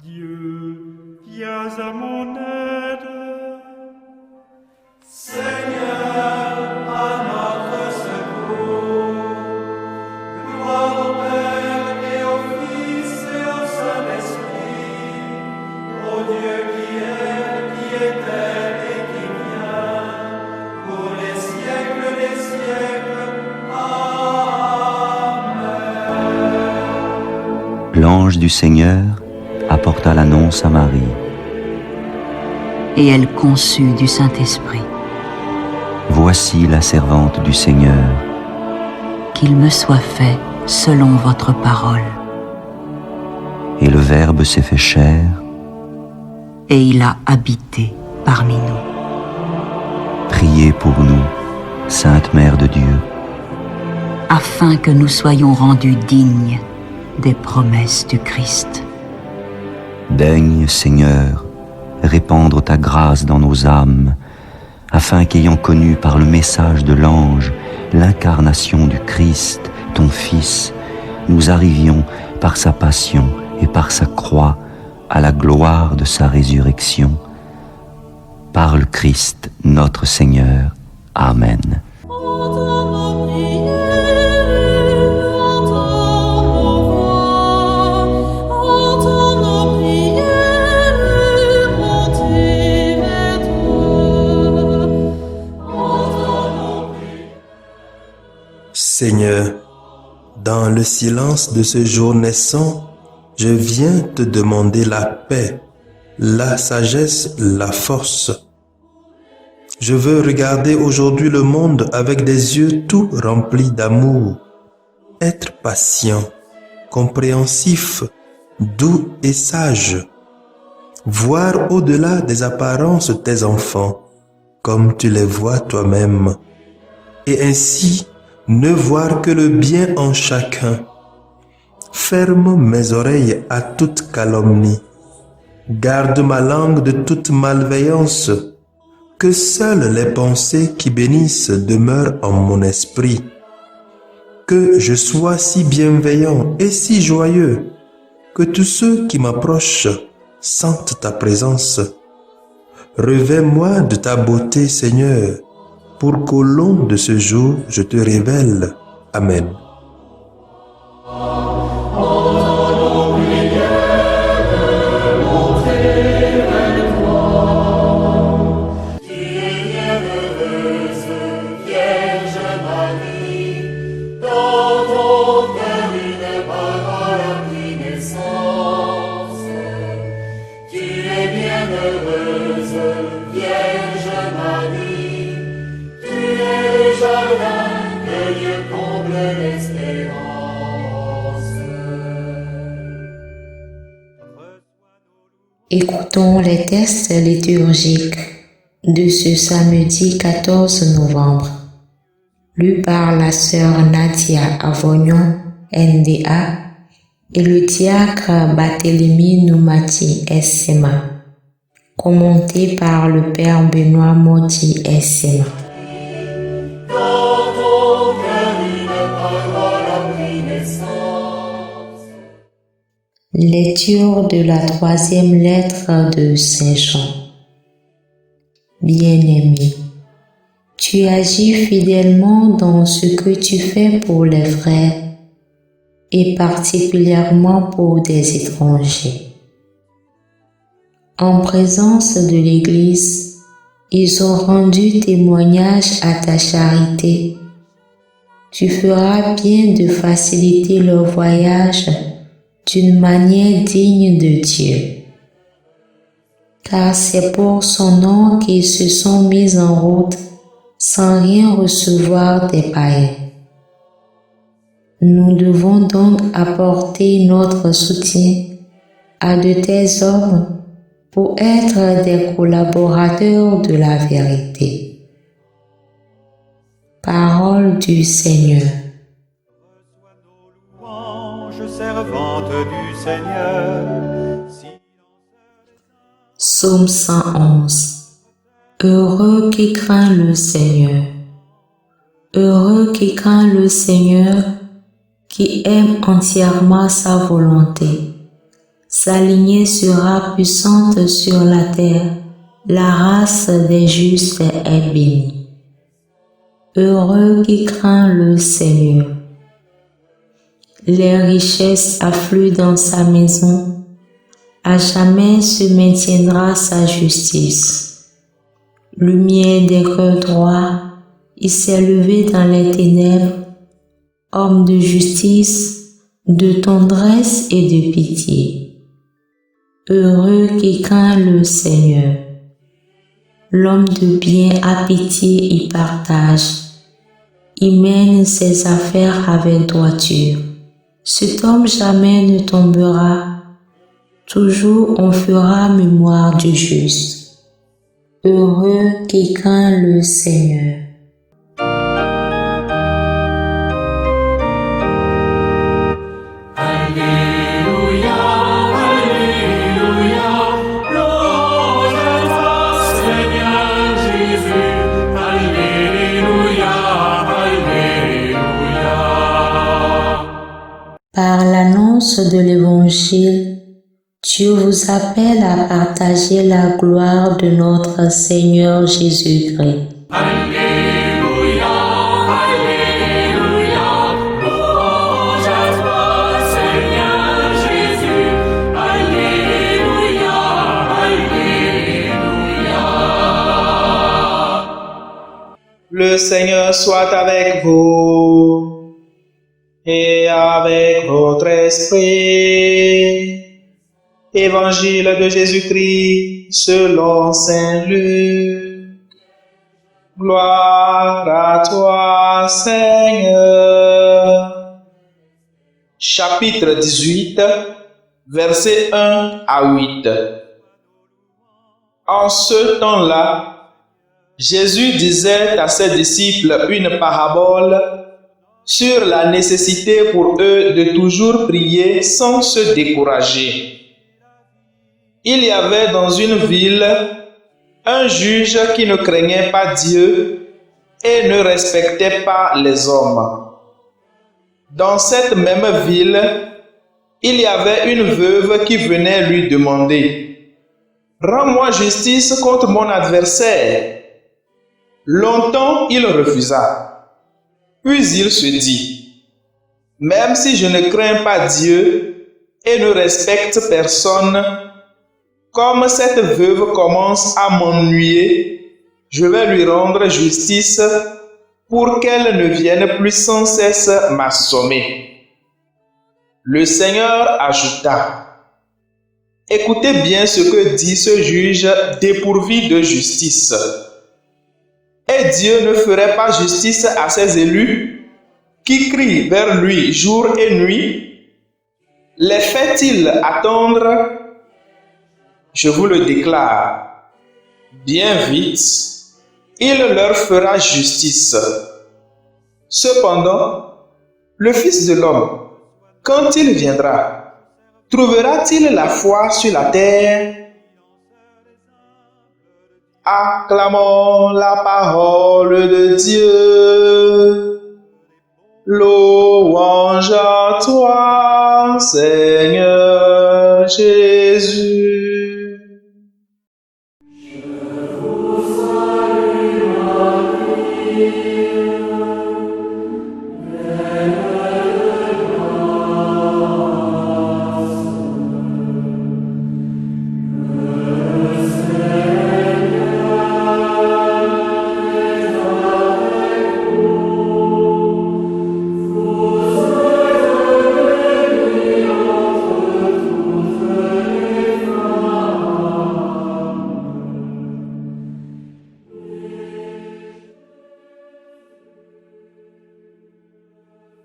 Dieu, viens à mon aide. Seigneur, à notre secours. Gloire au Père et au Fils et au Saint-Esprit, au Dieu qui est, qui était et qui vient, pour les siècles des siècles. Amen. L'ange du Seigneur apporta l'annonce à Marie. Et elle conçut du Saint-Esprit. Voici la servante du Seigneur. Qu'il me soit fait selon votre parole. Et le Verbe s'est fait chair. Et il a habité parmi nous. Priez pour nous, Sainte Mère de Dieu, Afin que nous soyons rendus dignes des promesses du Christ. Daigne, Seigneur, répandre ta grâce dans nos âmes, afin qu'ayant connu par le message de l'ange l'incarnation du Christ, ton Fils, nous arrivions par sa passion et par sa croix à la gloire de sa résurrection. Par le Christ notre Seigneur. Amen. Seigneur, dans le silence de ce jour naissant, je viens te demander la paix, la sagesse, la force. Je veux regarder aujourd'hui le monde avec des yeux tout remplis d'amour, être patient, compréhensif, doux et sage, voir au-delà des apparences tes enfants, comme tu les vois toi-même, et ainsi ne voir que le bien en chacun. Ferme mes oreilles à toute calomnie. Garde ma langue de toute malveillance. Que seules les pensées qui bénissent demeurent en mon esprit. Que je sois si bienveillant et si joyeux, que tous ceux qui m'approchent sentent ta présence. Revêt-moi de ta beauté, Seigneur, pour qu'au long de ce jour, je te révèle. Amen. Écoutons les textes liturgiques de ce samedi 14 novembre, lus par la sœur Nadia Avognon, NDA, et le diacre Barthélemy Noumati, SMA, commenté par le père Benoît Modi, SMA. Lecture de la troisième lettre de Saint Jean. Bien-aimé, tu agis fidèlement dans ce que tu fais pour les frères et particulièrement pour des étrangers. En présence de l'Église, ils ont rendu témoignage à ta charité. Tu feras bien de faciliter leur voyage d'une manière digne de Dieu. Car c'est pour son nom qu'ils se sont mis en route sans rien recevoir des païens. Nous devons donc apporter notre soutien à de tels hommes pour être des collaborateurs de la vérité. Parole du Seigneur. Servante du Seigneur. Psaume 111. Heureux qui craint le Seigneur. Heureux qui craint le Seigneur, qui aime entièrement sa volonté, Sa lignée sera puissante sur la terre. La race des justes est bénie. Heureux qui craint le Seigneur. Les richesses affluent dans sa maison. À jamais se maintiendra sa justice. Lumière des cœurs droits, il s'est levé dans les ténèbres. Homme de justice, de tendresse et de pitié. Heureux qui craint le Seigneur. L'homme de bien a pitié et partage. Il mène ses affaires avec droiture. Cet homme jamais ne tombera. Toujours on fera mémoire du juste. Heureux qui craint le Seigneur. Par l'annonce de l'Évangile, Dieu vous appelle à partager la gloire de notre Seigneur Jésus-Christ. Alléluia, Alléluia, louange à toi, Seigneur Jésus. Alléluia, Alléluia. Le Seigneur soit avec vous et avec votre esprit. Évangile de Jésus-Christ selon Saint Luc. Gloire à toi, Seigneur. Chapitre 18, versets 1 à 8. En ce temps-là, Jésus disait à ses disciples une parabole sur la nécessité pour eux de toujours prier sans se décourager. Il y avait dans une ville un juge qui ne craignait pas Dieu et ne respectait pas les hommes. Dans cette même ville, il y avait une veuve qui venait lui demander « Rends-moi justice contre mon adversaire ». Longtemps, il refusa. Puis il se dit, même si je ne crains pas Dieu et ne respecte personne, comme cette veuve commence à m'ennuyer, je vais lui rendre justice pour qu'elle ne vienne plus sans cesse m'assommer. Le Seigneur ajouta, écoutez bien ce que dit ce juge dépourvu de justice. Et Dieu ne ferait pas justice à ses élus qui crient vers lui jour et nuit? Les fait-il attendre? Je vous le déclare, bien vite, il leur fera justice. Cependant, le Fils de l'homme, quand il viendra, trouvera-t-il la foi sur la terre? Acclamons la parole de Dieu. Louange à toi, Seigneur Jésus.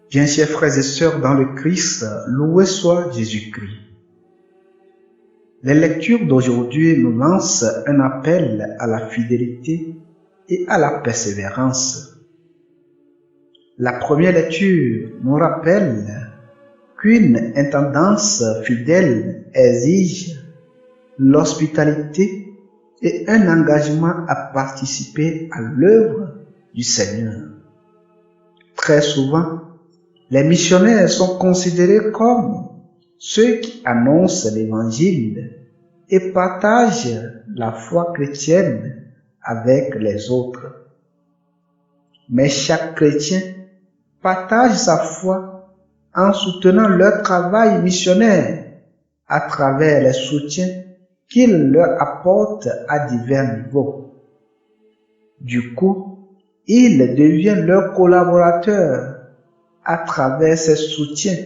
Bien, chers frères et sœurs dans le Christ, loué soit Jésus-Christ. Les lectures d'aujourd'hui nous lancent un appel à la fidélité et à la persévérance. La première lecture nous rappelle qu'une intendance fidèle exige l'hospitalité et un engagement à participer à l'œuvre du Seigneur. Très souvent, les missionnaires sont considérés comme ceux qui annoncent l'Évangile et partagent la foi chrétienne avec les autres. Mais chaque chrétien partage sa foi en soutenant leur travail missionnaire à travers les soutiens qu'il leur apporte à divers niveaux. Du coup, il devient leur collaborateur à travers ses soutiens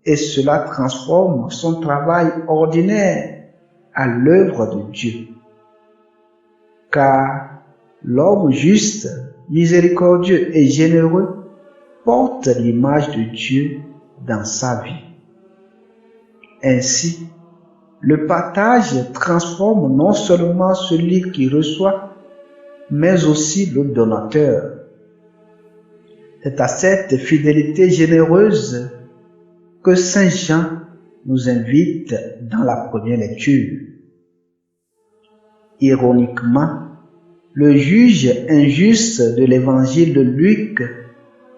et cela transforme son travail ordinaire à l'œuvre de Dieu. Car l'homme juste, miséricordieux et généreux porte l'image de Dieu dans sa vie. Ainsi, le partage transforme non seulement celui qui reçoit, mais aussi le donateur. C'est à cette fidélité généreuse que Saint Jean nous invite dans la première lecture. Ironiquement, le juge injuste de l'évangile de Luc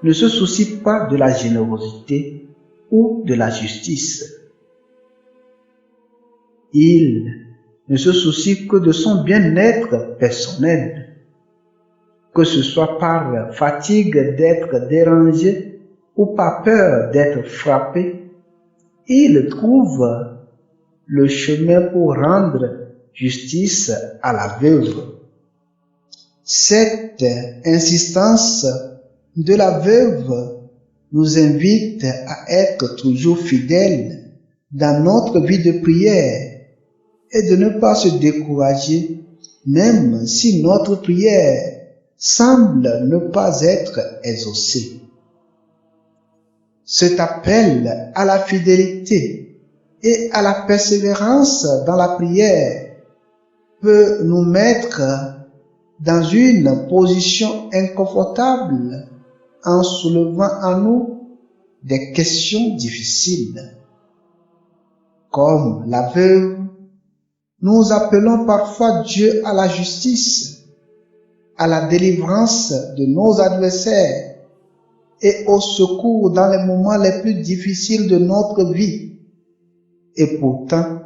ne se soucie pas de la générosité ou de la justice. Il ne se soucie que de son bien-être personnel, que ce soit par fatigue d'être dérangé ou par peur d'être frappé. Il trouve le chemin pour rendre justice à la veuve. Cette insistance de la veuve nous invite à être toujours fidèles dans notre vie de prière et de ne pas se décourager même si notre prière semble ne pas être exaucée. Cet appel à la fidélité et à la persévérance dans la prière peut nous mettre dans une position inconfortable en soulevant en nous des questions difficiles. Comme la veuve, nous appelons parfois Dieu à la justice, à la délivrance de nos adversaires et au secours dans les moments les plus difficiles de notre vie. Et pourtant,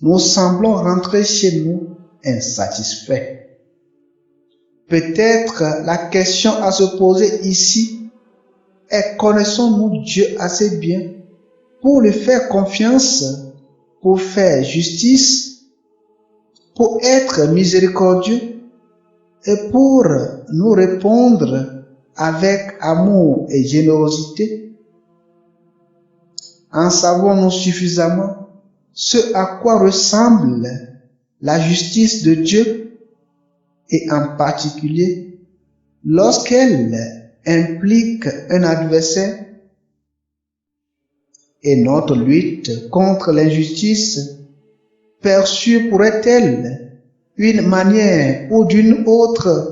nous semblons rentrer chez nous insatisfaits. Peut-être la question à se poser ici est: connaissons-nous Dieu assez bien pour lui faire confiance, pour faire justice, pour être miséricordieux et pour nous répondre avec amour et générosité? En savons-nous suffisamment ce à quoi ressemble la justice de Dieu, et en particulier lorsqu'elle implique un adversaire? Et notre lutte contre l'injustice perçue pourrait-elle, d'une manière ou d'une autre,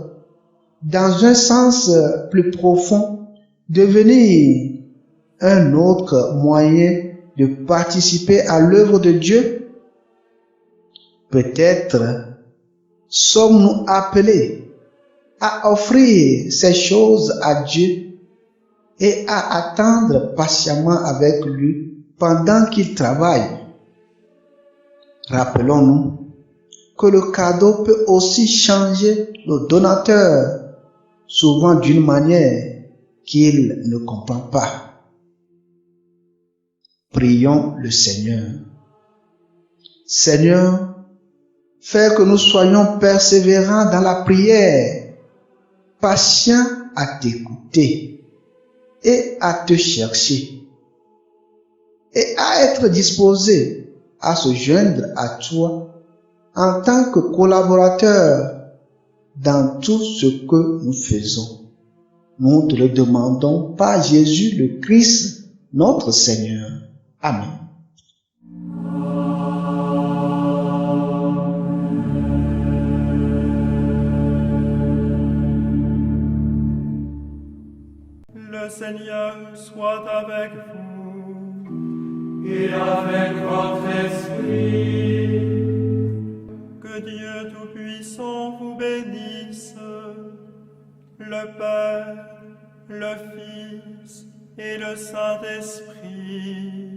dans un sens plus profond, devenir un autre moyen de participer à l'œuvre de Dieu? Peut-être sommes-nous appelés à offrir ces choses à Dieu et à attendre patiemment avec lui pendant qu'il travaille. Rappelons-nous que le cadeau peut aussi changer le donateur, souvent d'une manière qu'il ne comprend pas. Prions le Seigneur. Seigneur, fais que nous soyons persévérants dans la prière, patients à t'écouter et à te chercher, et à être disposés à se joindre à toi en tant que collaborateurs dans tout ce que nous faisons. Nous te le demandons par Jésus le Christ, notre Seigneur. Amen. Le Seigneur soit avec vous et avec votre esprit. Que Dieu Tout-Puissant vous bénisse, le Père, le Fils et le Saint-Esprit.